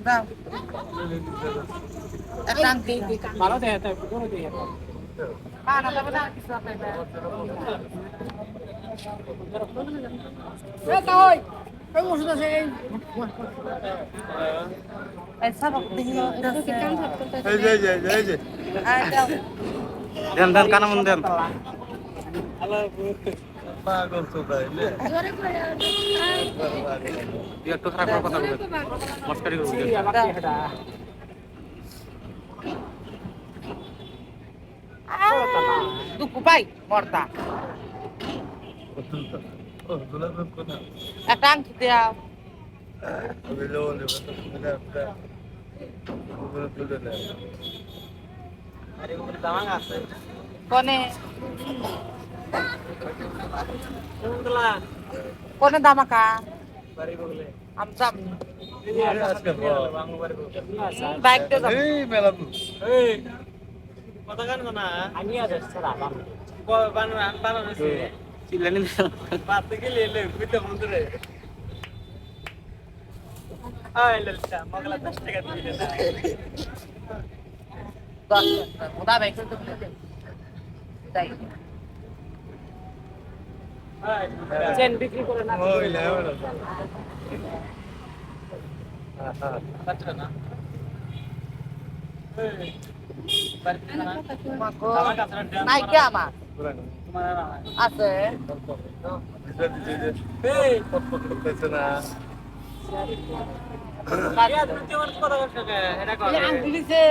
দাও একটা আংটি ভালো দেয় তাই পুরো দেয় পানা যাবে না কিছু আপনার ওই ওই ওষুধ আছে এই সবক দেখি এই যে আয় দাও দেন দেন কানা মন দেন পাগল তো তাইলে একটু খারাপ করে কথা বলেন মস্কারি করবেন দুঃখ পাই মর্দা ও দুলা কোন একটা আংটি দেও আমি লোলে বলে আপনার ওগুলো তুলে নেয় আরে ওর দামাং আছে কোনে কোনগুলা কোনে দামাকা বাড়ি বগলে আমজাম আজকে বাংলা বাড়ি বগলে বাইক তো যাবো এই মেলা এই কথা গান না আমি আজ সারা বানানো চিল্লানি বাতে গেলে এলে বুঝতে মন্দিরে আয় ললটা মগলা 10 টাকা দিলে না 10 ওদা বাইক তো তাই আয় চেন বিক্রি করে না ওই লেভেল বাচ্চা না এই বাড়িতে না মাগো আমার কাছে নাই কি আমার তোমার না আছে এই করতেছে না ইয়া তুমি তোমার কথা বলছো এটা আংটি দিছে